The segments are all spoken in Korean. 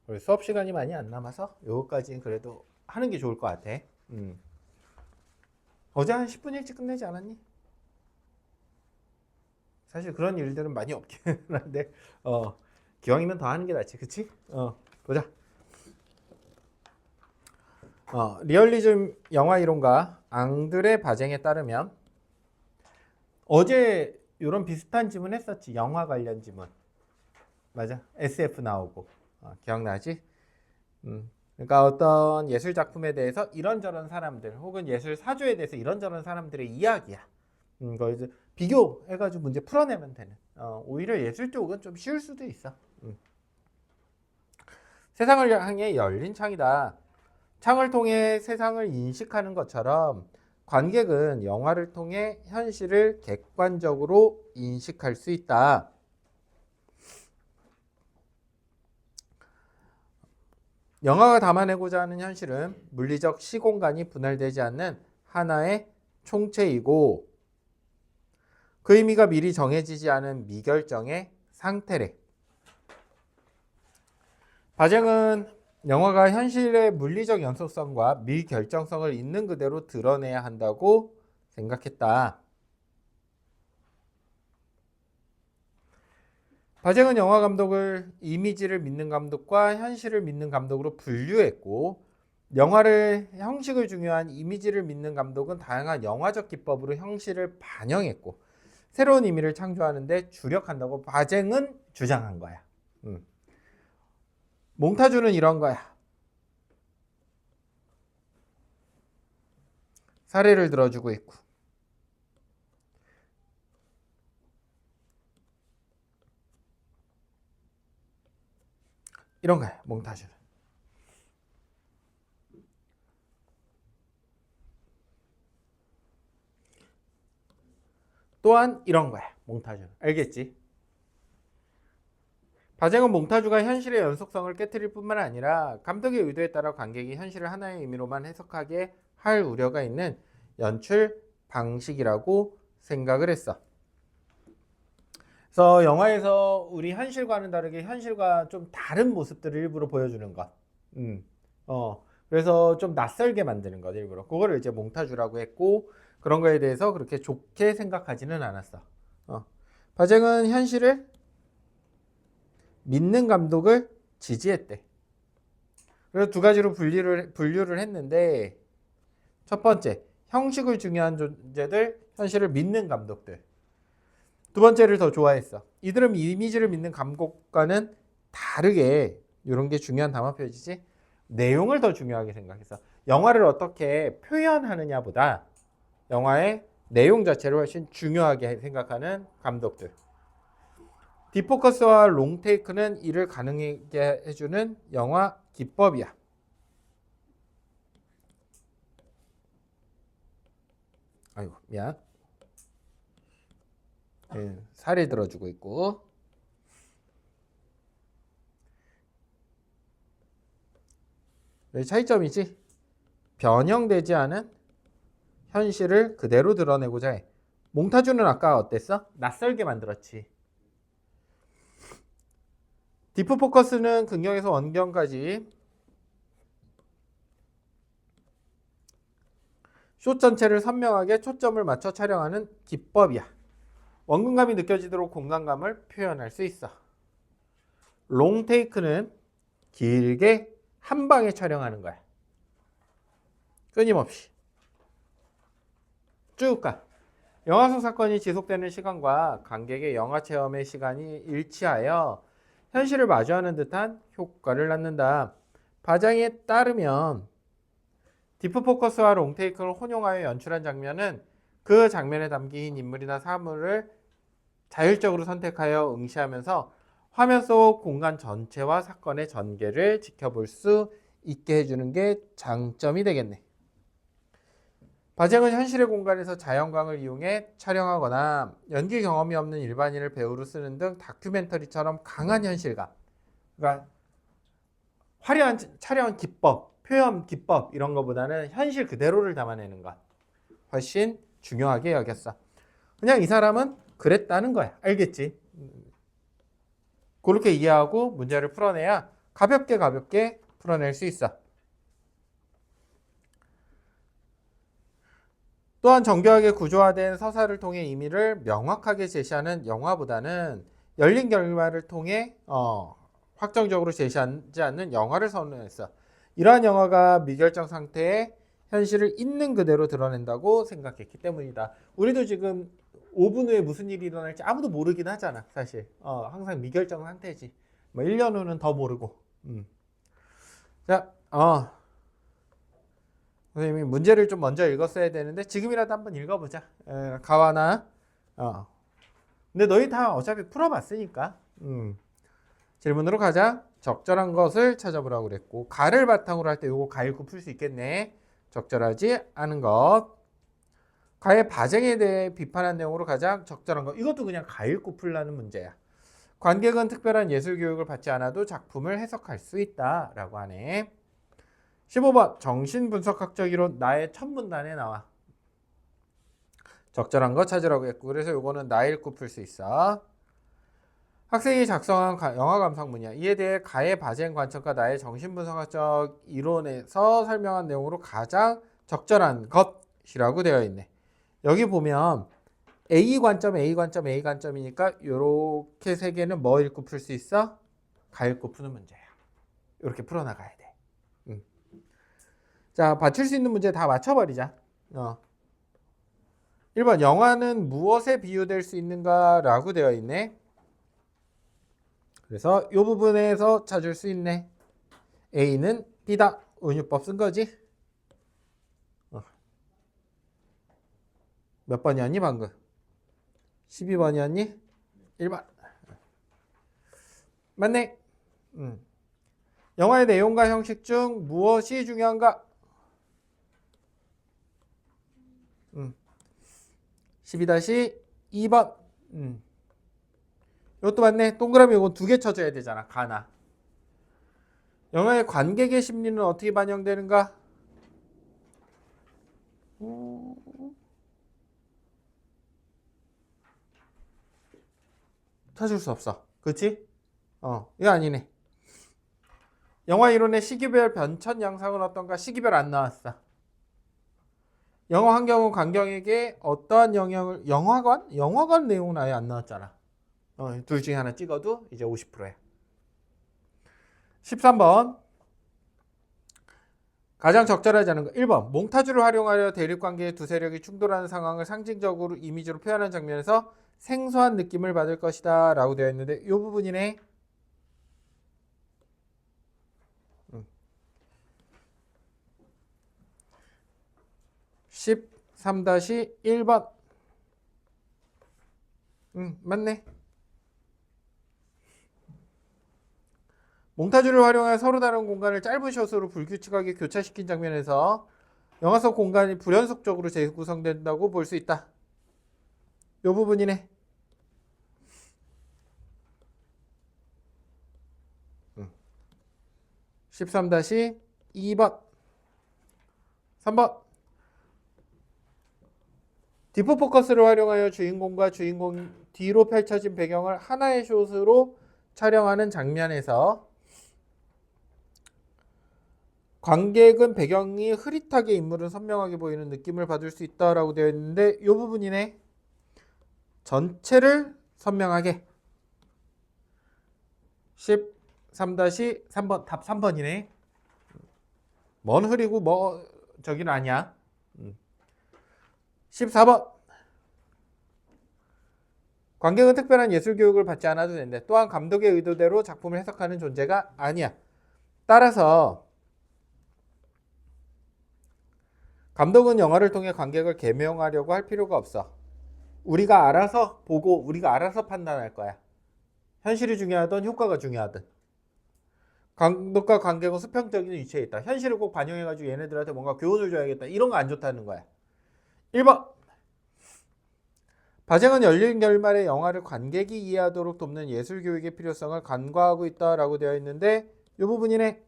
우리 수업 시간이 많이 안 남아서 요거까지는 그래도 하는 게 좋을 것 같아. 어제 한 10분 일찍 끝내지 않았니? 사실 그런 일들은 많이 없긴 한데 기왕이면 더 하는 게 낫지, 그치? 보자. 리얼리즘 영화 이론가 앙드레 바쟁에 따르면 어제 이런 비슷한 지문 했었지. 영화 관련 지문. 맞아. SF 나오고. 기억나지? 그러니까 어떤 예술 작품에 대해서 이런저런 사람들 혹은 예술 사조에 대해서 이런저런 사람들의 이야기야. 그걸 이제 비교해가지고 문제 풀어내면 되는. 오히려 예술 쪽은 좀 쉬울 수도 있어. 세상을 향해 열린 창이다. 창을 통해 세상을 인식하는 것처럼 관객은 영화를 통해 현실을 객관적으로 인식할 수 있다. 영화가 담아내고자 하는 현실은 물리적 시공간이 분할되지 않는 하나의 총체이고 그 의미가 미리 정해지지 않은 미결정의 상태래. 바쟁은 영화가 현실의 물리적 연속성과 미결정성을 있는 그대로 드러내야 한다고 생각했다. 바쟁은 영화 감독을 이미지를 믿는 감독과 현실을 믿는 감독으로 분류했고 영화를 형식을 중요한 이미지를 믿는 감독은 다양한 영화적 기법으로 형식을 반영했고 새로운 의미를 창조하는 데 주력한다고 바쟁은 주장한 거야. 몽타주는 이런 거야. 사례를 들어주고 있고 이런 거야. 몽타주는. 또한 이런 거야. 몽타주는. 알겠지? 바쟁은 몽타주가 현실의 연속성을 깨트릴 뿐만 아니라 감독의 의도에 따라 관객이 현실을 하나의 의미로만 해석하게 할 우려가 있는 연출 방식이라고 생각을 했어. 그래서 영화에서 우리 현실과는 다르게 현실과 좀 다른 모습들을 일부러 보여주는 것. 그래서 좀 낯설게 만드는 것 일부러. 그거를 이제 몽타주라고 했고 그런 거에 대해서 그렇게 좋게 생각하지는 않았어. 바쟁은 현실을 믿는 감독을 지지했대. 그래서 두 가지로 분류를 했는데 첫 번째, 형식을 중요한 존재들, 현실을 믿는 감독들. 두 번째를 더 좋아했어. 이들은 이미지를 믿는 감독과는 다르게 이런 게 중요한 담화표지지 내용을 더 중요하게 생각했어. 영화를 어떻게 표현하느냐보다 영화의 내용 자체를 훨씬 중요하게 생각하는 감독들. 디포커스와 롱테이크는 이를 가능하게 해주는 영화 기법이야. 아이고 미안. 사례 들어주고 있고 차이점이지. 변형되지 않은 현실을 그대로 드러내고자 해. 몽타주는 아까 어땠어? 낯설게 만들었지. 디프포커스는 근경에서 원경까지 숏 전체를 선명하게 초점을 맞춰 촬영하는 기법이야. 원근감이 느껴지도록 공간감을 표현할 수 있어. 롱테이크는 길게 한 방에 촬영하는 거야. 끊임없이 쭉 가. 영화 속 사건이 지속되는 시간과 관객의 영화 체험의 시간이 일치하여 현실을 마주하는 듯한 효과를 낳는다. 바장에 따르면 디프포커스와 롱테이크를 혼용하여 연출한 장면은 그 장면에 담긴 인물이나 사물을 자율적으로 선택하여 응시하면서 화면 속 공간 전체와 사건의 전개를 지켜볼 수 있게 해주는 게 장점이 되겠네. 바쟁은 현실의 공간에서 자연광을 이용해 촬영하거나 연기 경험이 없는 일반인을 배우로 쓰는 등 다큐멘터리처럼 강한 현실감, 그러니까 화려한 촬영 기법, 표현 기법 이런 것보다는 현실 그대로를 담아내는 것 훨씬 중요하게 여겼어. 그냥 이 사람은 그랬다는 거야. 알겠지? 그렇게 이해하고 문제를 풀어내야 가볍게 풀어낼 수 있어. 또한 정교하게 구조화된 서사를 통해 의미를 명확하게 제시하는 영화보다는 열린 결말을 통해 확정적으로 제시하지 않는 영화를 선호했어. 이러한 영화가 미결정 상태의 현실을 있는 그대로 드러낸다고 생각했기 때문이다. 우리도 지금 5분 후에 무슨 일이 일어날지 아무도 모르긴 하잖아, 사실. 항상 미결정 상태지. 뭐 1년 후는 더 모르고. 자, 선생님이 문제를 좀 먼저 읽었어야 되는데 지금이라도 한번 읽어보자. 가와나. 근데 너희 다 어차피 풀어봤으니까. 질문으로 가자. 적절한 것을 찾아보라고 그랬고 가를 바탕으로 할 때 요거 가 읽고 풀 수 있겠네. 적절하지 않은 것. 가의 바쟁에 대해 비판한 내용으로 가장 적절한 것. 이것도 그냥 가 읽고 풀라는 문제야. 관객은 특별한 예술 교육을 받지 않아도 작품을 해석할 수 있다라고 하네. 15번 정신분석학적 이론 나의 천문단에 나와. 적절한 거 찾으라고 했고 그래서 요거는 나 읽고 풀 수 있어. 학생이 작성한 영화 감상문이야. 이에 대해 가의 바쟁 관점과 나의 정신분석학적 이론에서 설명한 내용으로 가장 적절한 것이라고 되어 있네. 여기 보면 A 관점, A 관점, A 관점이니까 요렇게 세 개는 뭐 읽고 풀 수 있어? 가 읽고 푸는 문제야. 이렇게 풀어나가야 돼. 자, 맞출 수 있는 문제 다 맞춰버리자. 1번 영화는 무엇에 비유될 수 있는가 라고 되어 있네. 그래서 이 부분에서 찾을 수 있네. A는 B다. 은유법 쓴 거지. 몇 번이었니 방금? 12번이었니? 1번. 맞네. 영화의 내용과 형식 중 무엇이 중요한가? 12-2번. 이것도 맞네. 동그라미 이거 두 개 쳐줘야 되잖아. 가나. 영화의 관객의 심리는 어떻게 반영되는가? 찾을 수 없어. 그치? 이거 아니네. 영화 이론의 시기별 변천 양상은 어떤가? 시기별 안 나왔어. 영화 환경은 관객에게 어떠한 영향을 영화관 내용은 아예 안 나왔잖아. 둘 중에 하나 찍어도 이제 50%야. 13번 가장 적절하지 않은 거 1번 몽타주를 활용하여 대립관계의 두 세력이 충돌하는 상황을 상징적으로 이미지로 표현한 장면에서 생소한 느낌을 받을 것이다 라고 되어 있는데 이 부분이네. 13-1번. 맞네. 몽타주를 활용하여 서로 다른 공간을 짧은 숏으로 불규칙하게 교차시킨 장면에서 영화 속 공간이 불연속적으로 재구성된다고 볼 수 있다. 이 부분이네. 13-2번. 3번 디프포커스를 활용하여 주인공과 주인공 뒤로 펼쳐진 배경을 하나의 숏으로 촬영하는 장면에서 관객은 배경이 흐릿하게 인물은 선명하게 보이는 느낌을 받을 수 있다라고 되어 있는데 이 부분이네. 전체를 선명하게. 13-3번 답 3번이네. 뭔 흐리고 뭐 저기는 아니야. 14번 관객은 특별한 예술 교육을 받지 않아도 된대. 또한 감독의 의도대로 작품을 해석하는 존재가 아니야. 따라서 감독은 영화를 통해 관객을 계명하려고 할 필요가 없어. 우리가 알아서 보고 우리가 알아서 판단할 거야. 현실이 중요하든 효과가 중요하든. 감독과 관객은 수평적인 위치에 있다. 현실을 꼭 반영해가지고 얘네들한테 뭔가 교훈을 줘야겠다. 이런 거 안 좋다는 거야. 1번 바쟁은 열린 결말의 영화를 관객이 이해하도록 돕는 예술 교육의 필요성을 간과하고 있다라고 되어 있는데 이 부분이네.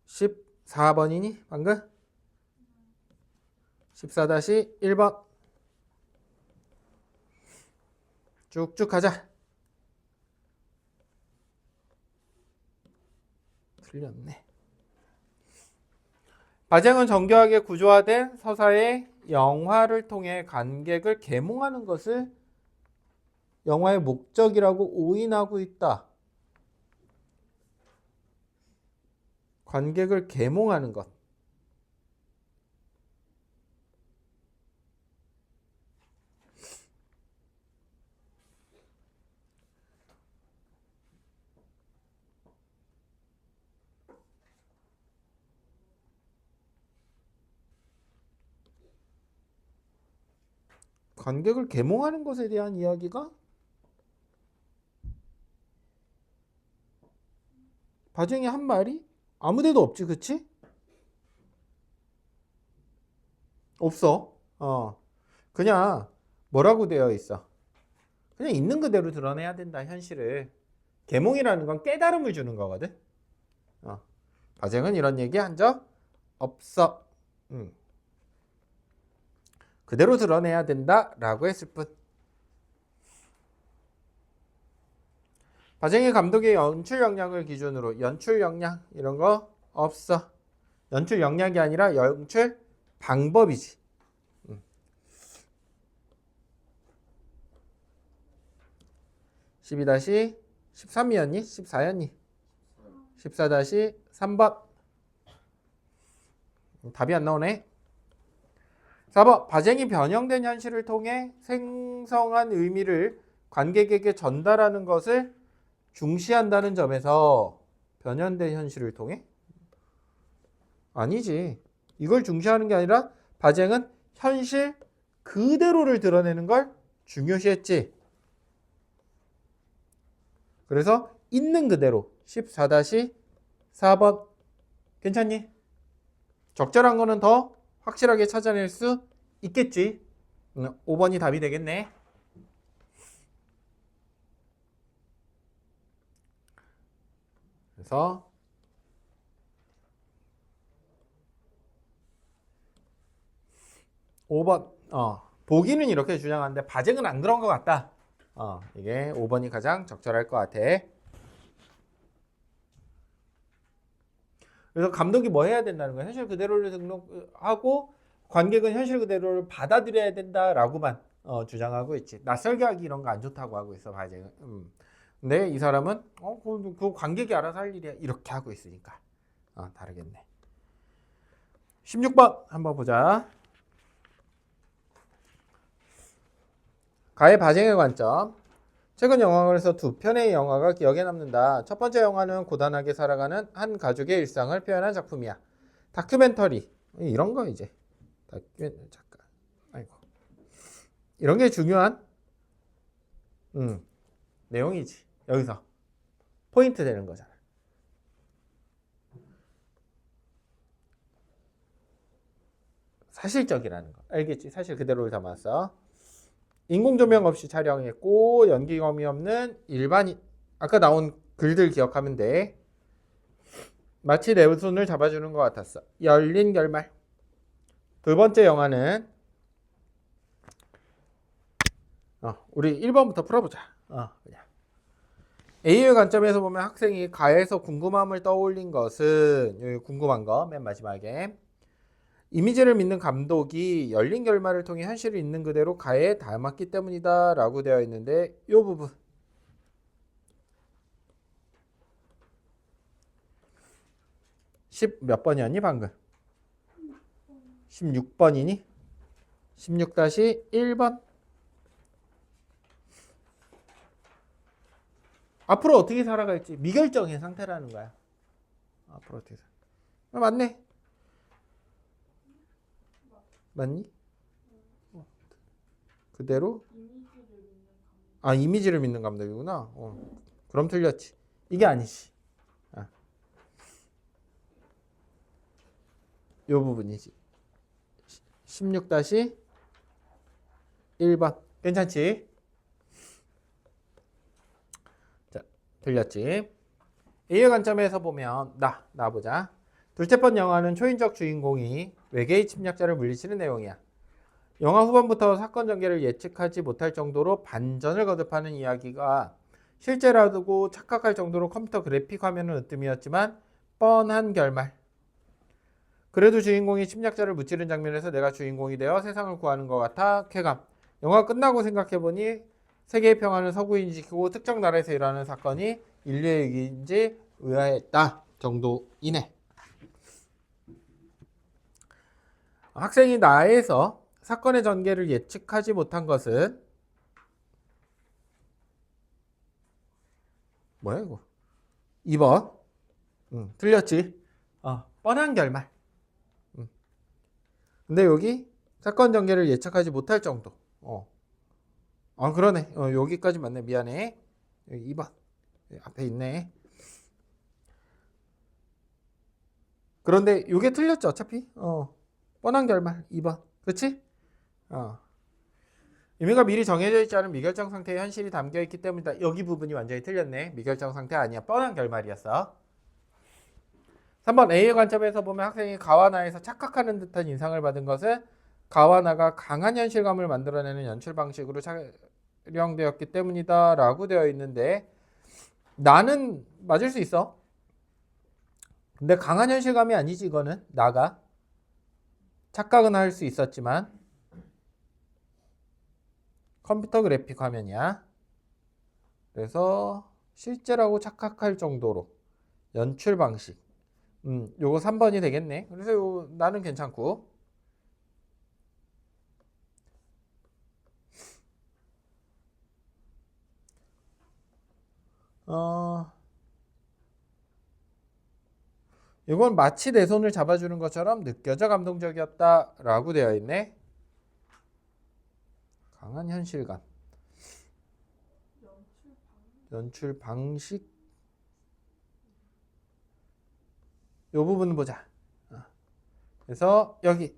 14번이니 방금? 14-1번. 쭉쭉 가자. 틀렸네. 바쟁은 정교하게 구조화된 서사의 영화를 통해 관객을 계몽하는 것을 영화의 목적이라고 오인하고 있다. 관객을 계몽하는 것. 관객을 계몽하는 것에 대한 이야기가 바쟁이 한 말이 아무데도 없지, 그치? 없어. 그냥 뭐라고 되어 있어? 그냥 있는 그대로 드러내야 된다, 현실을. 계몽이라는 건 깨달음을 주는 거거든. 바쟁은 이런 얘기 한 적 없어. 그대로 드러내야 된다라고 했을 뿐. 바쟁이 감독의 연출 역량을 기준으로 연출 역량 이런 거 없어. 연출 역량이 아니라 연출 방법이지. 12-13이었니? 14였니? 14-3번. 답이 안 나오네. 4번. 바쟁이 변형된 현실을 통해 생성한 의미를 관객에게 전달하는 것을 중시한다는 점에서 변형된 현실을 통해? 아니지. 이걸 중시하는 게 아니라 바쟁은 현실 그대로를 드러내는 걸 중요시했지. 그래서 있는 그대로 14-4번. 괜찮니? 적절한 거는 더 확실하게 찾아낼 수 있겠지. 5번이 답이 되겠네. 그래서 (5번) 보기는 이렇게 주장하는데 바쟁은 안 그런 것 같다. 이게 5번이 가장 적절할 것 같아. 그래서 감독이 뭐 해야 된다는 거야? 현실 그대로를 등록하고 관객은 현실 그대로를 받아들여야 된다라고만 주장하고 있지. 낯설게 하기 이런 거 안 좋다고 하고 있어, 바쟁은. 근데 이 사람은 그 관객이 알아서 할 일이야 이렇게 하고 있으니까 다르겠네. 16번 한번 보자. 가의 바쟁의 관점. 최근 영화관에서 두 편의 영화가 기억에 남는다. 첫 번째 영화는 고단하게 살아가는 한 가족의 일상을 표현한 작품이야. 다큐멘터리 이런 거 이제 잠깐 아이고 이런 게 중요한 내용이지. 여기서 포인트 되는 거잖아. 사실적이라는 거 알겠지? 사실 그대로를 담았어. 인공 조명 없이 촬영했고 연기 경험이 없는 일반인. 아까 나온 글들 기억하면 돼. 마치 내 손을 잡아주는 것 같았어. 열린 결말. 두 번째 영화는 우리 1번부터 풀어보자. 그냥. A의 관점에서 보면 학생이 가에서 궁금함을 떠올린 것은 여기 궁금한 거 맨 마지막에 이미지를 믿는 감독이 열린 결말을 통해 현실을 있는 그대로 가에 담았기 때문이다 라고 되어 있는데 이 부분 10 몇 번이었니 방금? 16번이니? 16-1번. 앞으로 어떻게 살아갈지 미결정의 상태라는 거야. 앞으로 어떻게 맞네. 맞니? 그대로? 이미지를 믿는 감독이구나. 그럼 틀렸지. 이게 아니지. 이 부분이지. 16-1번. 괜찮지? 자, 틀렸지. A의 관점에서 보면 나 보자. 둘째 번 영화는 초인적 주인공이 외계의 침략자를 물리치는 내용이야. 영화 후반부터 사건 전개를 예측하지 못할 정도로 반전을 거듭하는 이야기가 실제라고 착각할 정도로 컴퓨터 그래픽 화면은 으뜸이었지만 뻔한 결말. 그래도 주인공이 침략자를 무찌른 장면에서 내가 주인공이 되어 세상을 구하는 것 같아 쾌감. 영화 끝나고 생각해보니 세계의 평화는 서구인이 지키고 특정 나라에서 일어나는 사건이 인류의 위기인지 의아했다 정도이네. 학생이 나에서 사건의 전개를 예측하지 못한 것은 뭐야 이거? 2번. 틀렸지. 뻔한 결말. 근데 여기 사건 전개를 예측하지 못할 정도. 그러네. 여기까지 맞네. 미안해. 여기 2번. 앞에 있네. 그런데 이게 틀렸죠, 어차피. 뻔한 결말 2번. 그렇지? 의미가 미리 정해져 있지 않은 미결정 상태의 현실이 담겨 있기 때문이다. 여기 부분이 완전히 틀렸네. 미결정 상태 아니야. 뻔한 결말이었어. 3번 A의 관점에서 보면 학생이 가와나에서 착각하는 듯한 인상을 받은 것은 가와나가 강한 현실감을 만들어내는 연출 방식으로 촬영되었기 때문이다 라고 되어 있는데 나는 맞을 수 있어. 근데 강한 현실감이 아니지 이거는. 나가 착각은 할 수 있었지만 컴퓨터 그래픽 화면이야. 그래서 실제라고 착각할 정도로 연출 방식. 요거 3번이 되겠네. 그래서 나는 괜찮고. 이건 마치 내 손을 잡아주는 것처럼 느껴져 감동적이었다 라고 되어 있네. 강한 현실감. 연출 방식. 이 부분 보자. 그래서 여기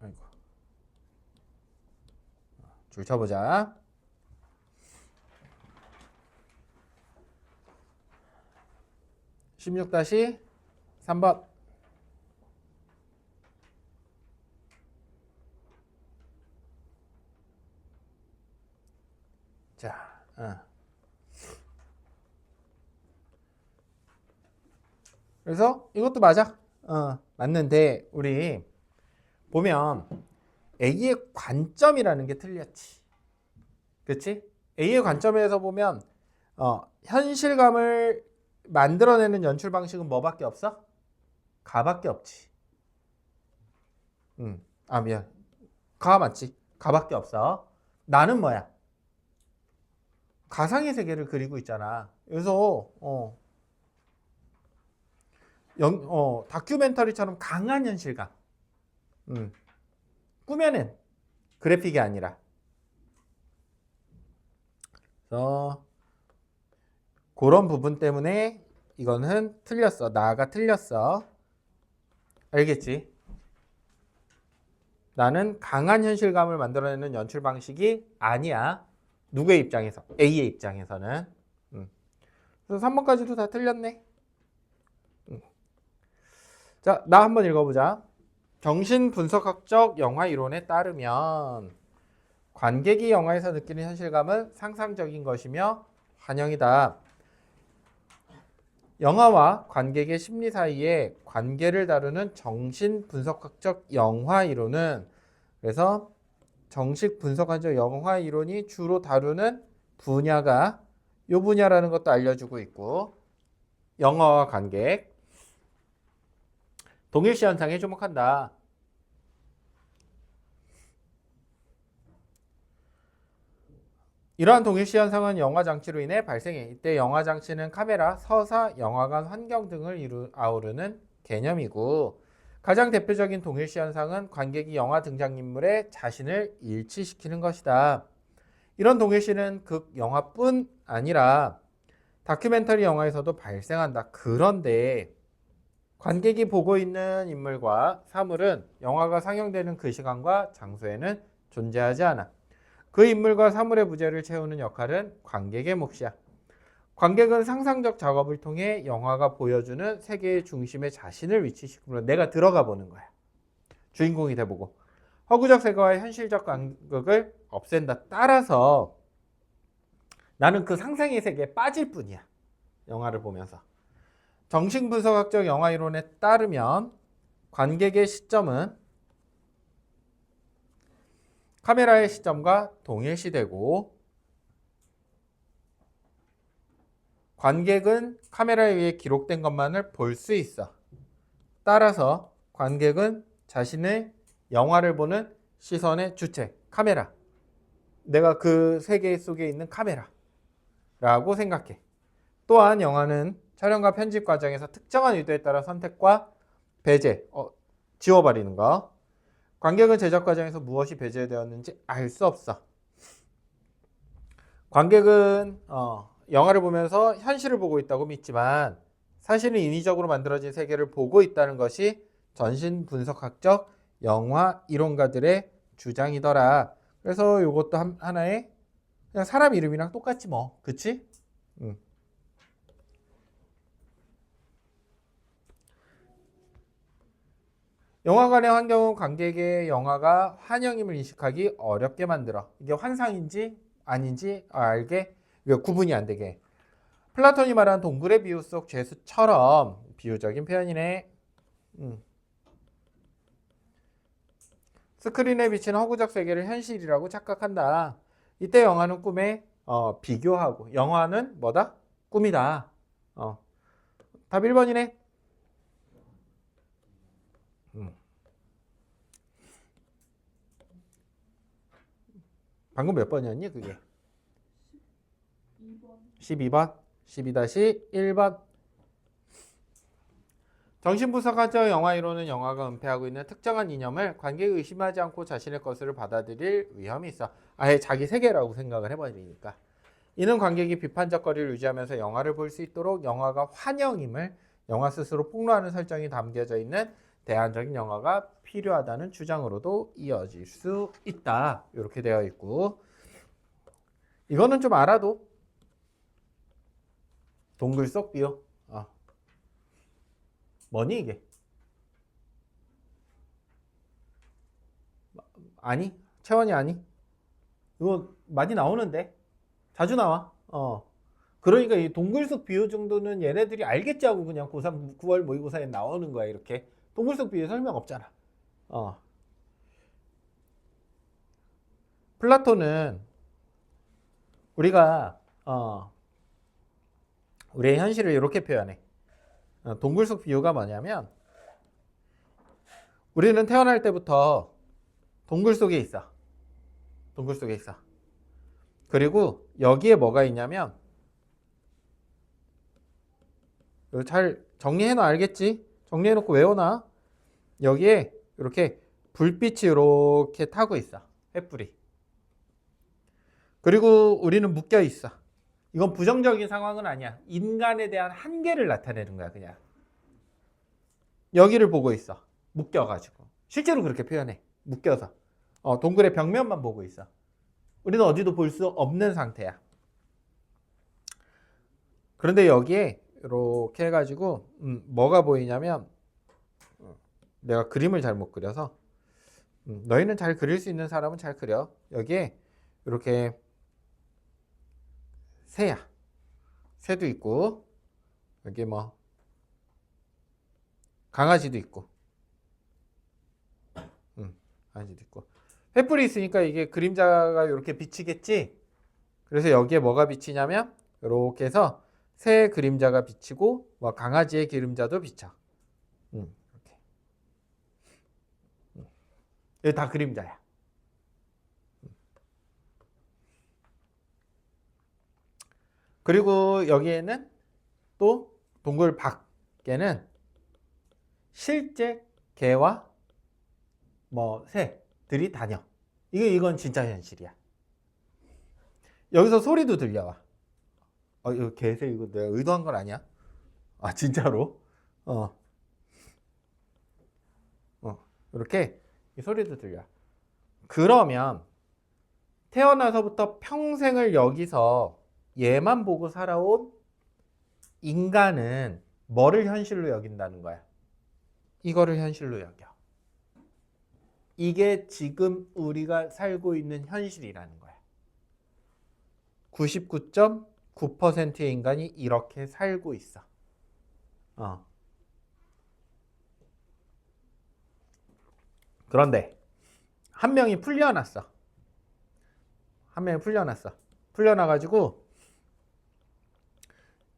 아이고. 줄 쳐보자. (16-3번) 자, 그래서 이것도 맞아. 맞는데 우리 보면 A의 관점이라는 게 틀렸지. 그렇지? A의 관점에서 보면 현실감을 만들어내는 연출 방식은 뭐밖에 없어? 가밖에 없지. 미안. 가 맞지? 가밖에 없어. 나는 뭐야? 가상의 세계를 그리고 있잖아. 그래서 다큐멘터리처럼 강한 현실감. 꾸며낸 그래픽이 아니라. 그래서 그런 부분 때문에 이거는 틀렸어. 나가 틀렸어. 알겠지? 나는 강한 현실감을 만들어내는 연출 방식이 아니야. 누구의 입장에서? A의 입장에서는. 그래서 3번까지도 다 틀렸네. 자, 나 한번 읽어보자. 정신분석학적 영화 이론에 따르면 관객이 영화에서 느끼는 현실감은 상상적인 것이며 환영이다. 영화와 관객의 심리 사이에 관계를 다루는 정신분석학적 영화 이론은 그래서 정신분석학적 영화 이론이 주로 다루는 분야가 이 분야라는 것도 알려주고 있고 영화와 관객 동일시 현상에 주목한다. 이러한 동일시 현상은 영화 장치로 인해 발생해. 이때 영화 장치는 카메라, 서사, 영화관 환경 등을 아우르는 개념이고 가장 대표적인 동일시 현상은 관객이 영화 등장인물의 자신을 일치시키는 것이다. 이런 동일시는 극 영화뿐 아니라 다큐멘터리 영화에서도 발생한다. 그런데 관객이 보고 있는 인물과 사물은 영화가 상영되는 그 시간과 장소에는 존재하지 않아. 그 인물과 사물의 부재를 채우는 역할은 관객의 몫이야. 관객은 상상적 작업을 통해 영화가 보여주는 세계의 중심에 자신을 위치시키고 내가 들어가 보는 거야. 주인공이 돼보고. 허구적 세계와 현실적 간극을 없앤다. 따라서 나는 그 상상의 세계에 빠질 뿐이야. 영화를 보면서. 정신분석학적 영화 이론에 따르면 관객의 시점은 카메라의 시점과 동일시되고 관객은 카메라에 의해 기록된 것만을 볼 수 있어. 따라서 관객은 자신의 영화를 보는 시선의 주체, 카메라. 내가 그 세계 속에 있는 카메라라고 생각해. 또한 영화는 촬영과 편집 과정에서 특정한 의도에 따라 선택과 배제, 지워버리는 거. 관객은 제작 과정에서 무엇이 배제되었는지 알 수 없어. 관객은 영화를 보면서 현실을 보고 있다고 믿지만 사실은 인위적으로 만들어진 세계를 보고 있다는 것이 전신분석학적 영화 이론가들의 주장이더라. 그래서 이것도 하나의 그냥 사람 이름이랑 똑같지 뭐. 그치? 영화관의 환경은 관객의 영화가 환영임을 인식하기 어렵게 만들어. 이게 환상인지 아닌지 알게 구분이 안 되게. 플라톤이 말한 동굴의 비유 속 죄수처럼 비유적인 표현이네. 스크린에 비친 허구적 세계를 현실이라고 착각한다. 이때 영화는 꿈에 비교하고 영화는 뭐다? 꿈이다. 답 1번이네. 방금 몇 번이었니 그게? 12번. 12-1번. 정신분석학적 영화 이론은 영화가 은폐하고 있는 특정한 이념을 관객이 의심하지 않고 자신의 것으로 받아들일 위험이 있어. 아예 자기 세계라고 생각을 해버리니까. 이는 관객이 비판적 거리를 유지하면서 영화를 볼 수 있도록 영화가 환영임을 영화 스스로 폭로하는 설정이 담겨져 있는 대안적인 영화가 필요하다는 주장으로도 이어질 수 있다. 이렇게 되어 있고, 이거는 좀 알아도 동굴 속 비유. 뭐니 이게? 아니? 채원이 아니? 이거 많이 나오는데? 자주 나와. 그러니까 이 동굴 속 비유 정도는 얘네들이 알겠지 하고 그냥 고3, 9월 모의고사에 나오는 거야 이렇게. 동굴 속 비유 설명 없잖아. 플라톤은 우리가 우리의 현실을 이렇게 표현해. 동굴 속 비유가 뭐냐면 우리는 태어날 때부터 동굴 속에 있어. 동굴 속에 있어. 그리고 여기에 뭐가 있냐면 잘 정리해놔. 알겠지? 정리해놓고 외워놔. 여기에 이렇게 불빛이 이렇게 타고 있어. 횃불이. 그리고 우리는 묶여 있어. 이건 부정적인 상황은 아니야. 인간에 대한 한계를 나타내는 거야 그냥. 여기를 보고 있어. 묶여가지고. 실제로 그렇게 표현해. 묶여서. 동굴의 벽면만 보고 있어. 우리는 어디도 볼 수 없는 상태야. 그런데 여기에 이렇게 해가지고 뭐가 보이냐면 내가 그림을 잘 못 그려서 너희는 잘 그릴 수 있는 사람은 잘 그려. 여기에 이렇게 새야. 새도 있고 여기 뭐 강아지도 있고 강아지도 있고 횃불이 있으니까 이게 그림자가 이렇게 비치겠지. 그래서 여기에 뭐가 비치냐면 이렇게 해서 새 그림자가 비치고 뭐 강아지의 그림자도 비쳐. 이렇게. 여기 다 그림자야. 그리고 여기에는 또 동굴 밖에는 실제 개와 뭐 새들이 다녀. 이건 진짜 현실이야. 여기서 소리도 들려와. 이거 개새 이거 내가 의도한 건 아니야? 진짜로? 이렇게 소리도 들려. 그러면 태어나서부터 평생을 여기서 얘만 보고 살아온 인간은 뭐를 현실로 여긴다는 거야? 이거를 현실로 여겨. 이게 지금 우리가 살고 있는 현실이라는 거야. 99.9%의 인간이 이렇게 살고 있어. 그런데 한 명이 풀려났어. 풀려나가지고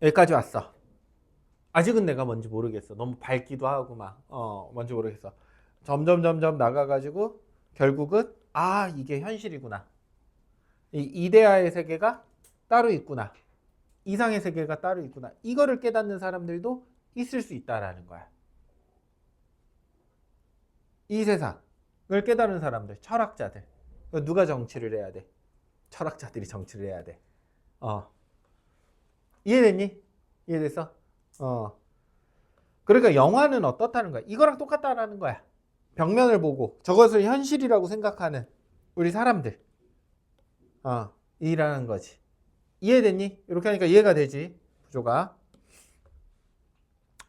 여기까지 왔어. 아직은 내가 뭔지 모르겠어. 너무 밝기도 하고 막 뭔지 모르겠어. 점점 나가가지고 결국은 이게 현실이구나. 이 이데아의 세계가 따로 있구나. 이상의 세계가 따로 있구나. 이거를 깨닫는 사람들도 있을 수 있다라는 거야. 이 세상을 깨달은 사람들, 철학자들. 누가 정치를 해야 돼? 철학자들이 정치를 해야 돼. 이해됐니? 이해됐어? 그러니까 영화는 어떻다는 거야? 이거랑 똑같다라는 거야. 벽면을 보고 저것을 현실이라고 생각하는 우리 사람들. 이라는 거지. 이해됐니? 이렇게 하니까 이해가 되지. 구조가.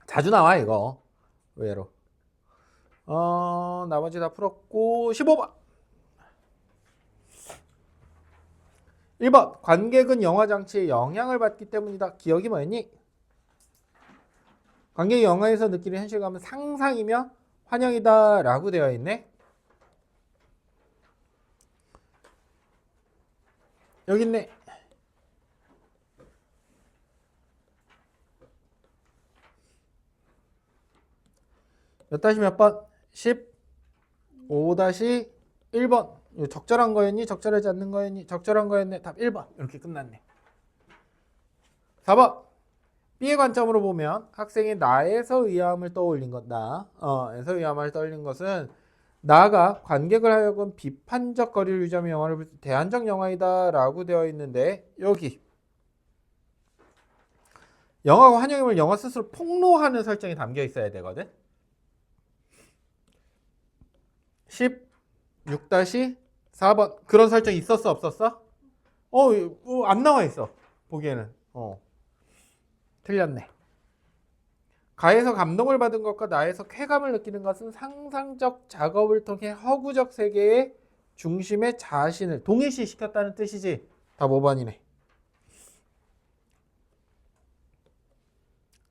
자주 나와 이거. 의외로. 나머지 다 풀었고 15번. 1번. 관객은 영화 장치에 영향을 받기 때문이다. 기억이 뭐였니? 관객이 영화에서 느끼는 현실감은 상상이며 환영이다 라고 되어 있네. 여기 있네. 몇 다시 몇 번? 15-1번. 적절한 거였니? 적절하지 않는 거였니? 적절한 거였네. 답 1번. 이렇게 끝났네. 4번. B의 관점으로 보면 학생이 나에서 의아함을 떠올린 것. 나에서 의아함을 떠올린 것은 나가 관객을 하여금 비판적 거리를 유지하며 영화를 볼 때 대안적 영화이다 라고 되어 있는데 여기 영화가 환영임을 영화 스스로 폭로하는 설정이 담겨 있어야 되거든. 16-4번. 그런 설정이 있었어 없었어? 안 나와 있어. 보기에는. 틀렸네. 가에서 감동을 받은 것과 나에서 쾌감을 느끼는 것은 상상적 작업을 통해 허구적 세계의 중심에 자신을 동일시 시켰다는 뜻이지. 답 5번이네.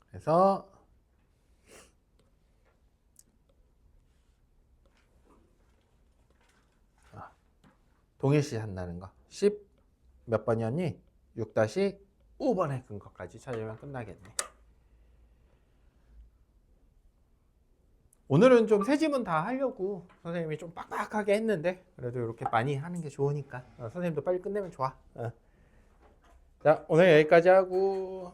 그래서 동일시 한다는 거. 10 몇 번이었니? 6-5번의 근거까지 찾으면 끝나겠네. 오늘은 좀 세 지문 다 하려고 선생님이 좀 빡빡하게 했는데 그래도 이렇게 많이 하는 게 좋으니까 선생님도 빨리 끝내면 좋아. 자, 오늘 여기까지 하고